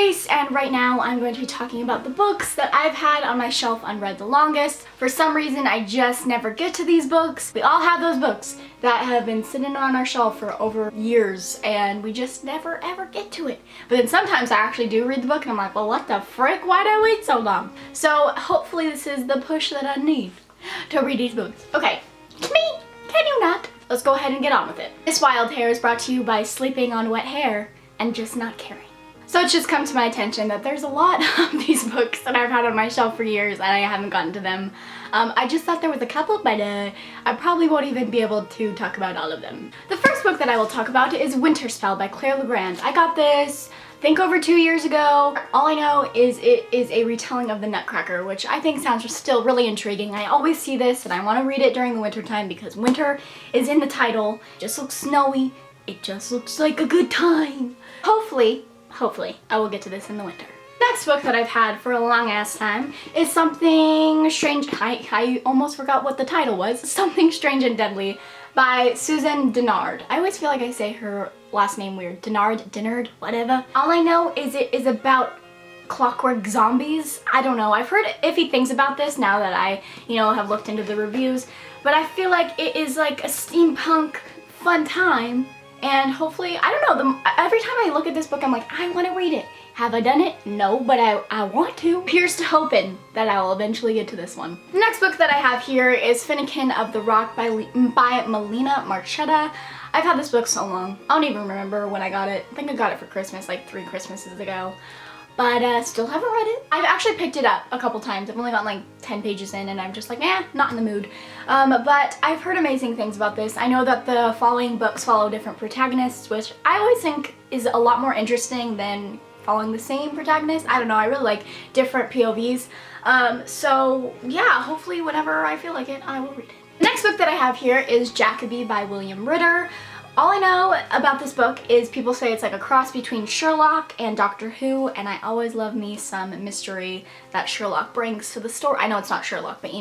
Grace, and right now I'm going to be talking about the books that I've had on my shelf unread the longest. For some reason, I just never get to these books. We all have those books that have been sitting on our shelf for over years, and we just never ever get to it. But then sometimes I actually do read the book and I'm like, well, what the frick? Why did I wait so long? So hopefully this is the push that I need to read these books. Okay, me, can you not? Let's go ahead and get on with it. This Wild Hair is brought to you by sleeping on wet hair and just not caring. So it's just come to my attention that there's a lot of these books that I've had on my shelf for years and I haven't gotten to them. I just thought there was a couple, but I probably won't even be able to talk about all of them. The first book that I will talk about is Winter Spell by Claire Legrand. I got this, I think, over 2 years ago. All I know is it is a retelling of the Nutcracker, which I think sounds still really intriguing. I always see this and I want to read it during the winter time because winter is in the title. It just looks snowy. It just looks like a good time. Hopefully, I will get to this in the winter. Next book that I've had for a long ass time is Something Strange. I almost forgot what the title was. Something Strange and Deadly by Susan Dennard. I always feel like I say her last name weird. Dennard, whatever. All I know is it is about clockwork zombies. I don't know. I've heard iffy things about this now that I, have looked into the reviews, but I feel like it is like a steampunk fun time. And hopefully, I don't know, every time I look at this book, I'm like, I want to read it. Have I done it? No, but I want to. Here's to hoping that I will eventually get to this one. The next book that I have here is Finnegan of the Rock by Melina Marchetta. I've had this book so long. I don't even remember when I got it. I think I got it for Christmas, like 3 Christmases ago. But still haven't read it. I've actually picked it up a couple times. I've only gotten like 10 pages in and I'm just like, not in the mood. But I've heard amazing things about this. I know that the following books follow different protagonists, which I always think is a lot more interesting than following the same protagonist. I don't know, I really like different POVs. So yeah, hopefully whenever I feel like it, I will read it. The next book that I have here is Jacoby by William Ritter. All I know about this book is people say it's like a cross between Sherlock and Doctor Who, and I always love me some mystery that Sherlock brings to the story. I know it's not Sherlock, but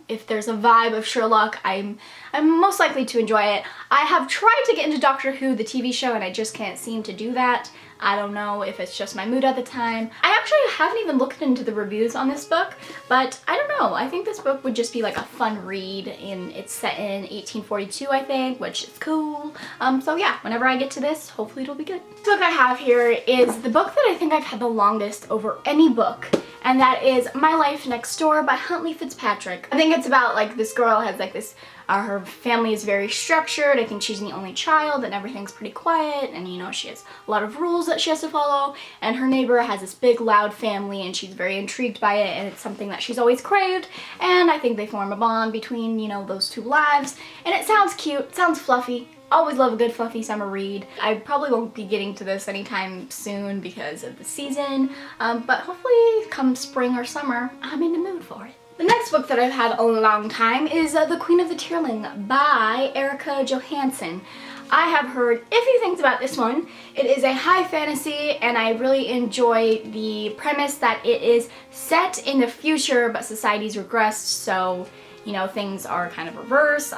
if there's a vibe of Sherlock, I'm most likely to enjoy it. I have tried to get into Doctor Who, the TV show, and I just can't seem to do that. I don't know if it's just my mood at the time. I actually haven't even looked into the reviews on this book, but I don't know. I think this book would just be like a fun read, and it's set in 1842, I think, which is cool. So yeah, whenever I get to this, hopefully it'll be good. The book I have here is the book that I think I've had the longest over any book, and that is My Life Next Door by Huntley Fitzpatrick. I think it's about like this girl has like this, her family is very structured. I think she's the only child and everything's pretty quiet, and she has a lot of rules that she has to follow, and her neighbor has this big loud family and she's very intrigued by it, and it's something that she's always craved, and I think they form a bond between, those two lives, and it sounds cute, it sounds fluffy. Always love a good fluffy summer read. I probably won't be getting to this anytime soon because of the season, but hopefully come spring or summer, I'm in the mood for it. The next book that I've had a long time is The Queen of the Tearling by Erica Johansson. I have heard iffy things about this one. It is a high fantasy, and I really enjoy the premise that it is set in the future, but society's regressed, so things are kind of reversed,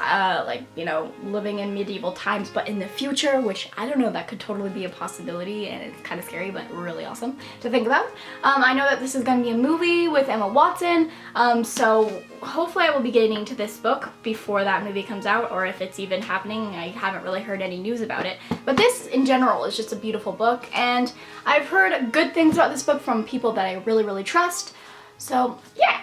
living in medieval times, but in the future, which I don't know, that could totally be a possibility, and it's kind of scary, but really awesome to think about. I know that this is going to be a movie with Emma Watson, so hopefully I will be getting to this book before that movie comes out, or if it's even happening. I haven't really heard any news about it, but this in general is just a beautiful book, and I've heard good things about this book from people that I really, really trust. So yeah,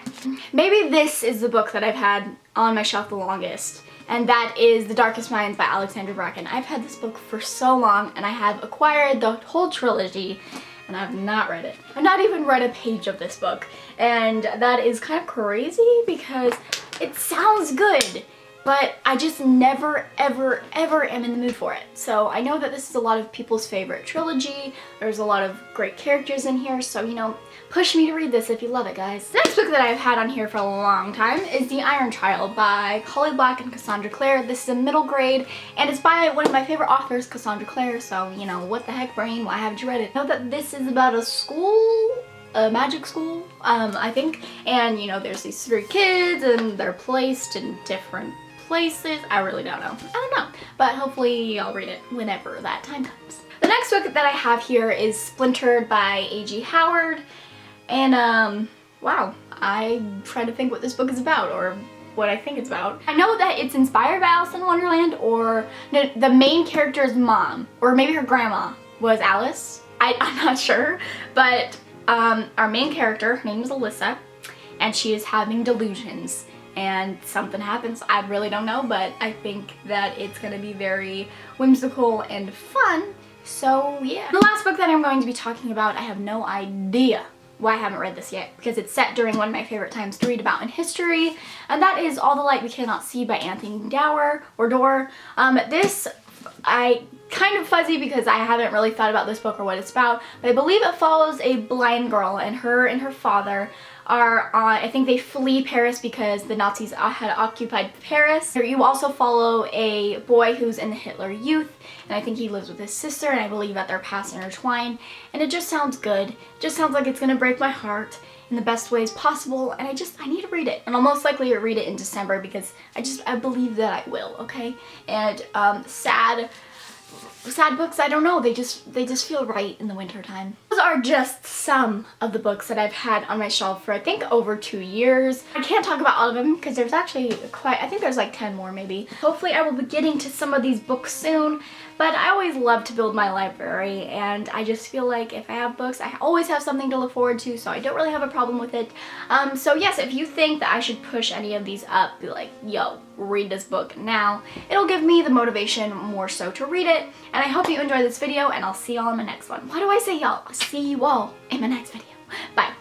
maybe this is the book that I've had on my shelf the longest, and that is The Darkest Minds by Alexandra Bracken. I've had this book for so long, and I have acquired the whole trilogy, and I've not read it. I've not even read a page of this book, and that is kind of crazy because it sounds good, but I just never, ever, ever am in the mood for it. So I know that this is a lot of people's favorite trilogy. There's a lot of great characters in here, so push me to read this if you love it, guys. The next book that I've had on here for a long time is The Iron Child by Holly Black and Cassandra Clare. This is a middle grade, and it's by one of my favorite authors, Cassandra Clare, so, what the heck, brain, why haven't you read it? I know that this is about a school, a magic school, I think, and, there's these 3 kids, and they're placed in different places. I really don't know. I don't know. But hopefully I'll read it whenever that time comes. The next book that I have here is Splintered by A.G. Howard. And wow, I'm trying to think what this book is about, or what I think it's about. I know that it's inspired by Alice in Wonderland, or the main character's mom, or maybe her grandma was Alice. I'm not sure, but our main character, her name is Alyssa, and she is having delusions, and something happens. I really don't know, but I think that it's gonna be very whimsical and fun. So yeah. The last book that I'm going to be talking about, I have no idea why I haven't read this yet, because it's set during one of my favorite times to read about in history, and that is All the Light We Cannot See by Anthony Doerr, or Dorr. This, I kind of fuzzy because I haven't really thought about this book or what it's about, but I believe it follows a blind girl, and her father are on, I think they flee Paris because the Nazis had occupied Paris. You also follow a boy who's in the Hitler Youth, and I think he lives with his sister, and I believe that their paths intertwine, and it just sounds good. It just sounds like it's gonna break my heart in the best ways possible, and I need to read it, and I'll most likely read it in December because I believe that I will, okay? And sad books, I don't know, they just feel right in the winter time. Those are just some of the books that I've had on my shelf for I think over 2 years. I can't talk about all of them because there's actually I think there's like 10 more maybe. Hopefully I will be getting to some of these books soon, but I always love to build my library, and I just feel like if I have books, I always have something to look forward to, so I don't really have a problem with it. So yes, if you think that I should push any of these up, be like, yo, read this book now. It'll give me the motivation more so to read it, and I hope you enjoyed this video, and I'll see y'all in my next one. Why do I say y'all? I'll see you all in my next video. Bye.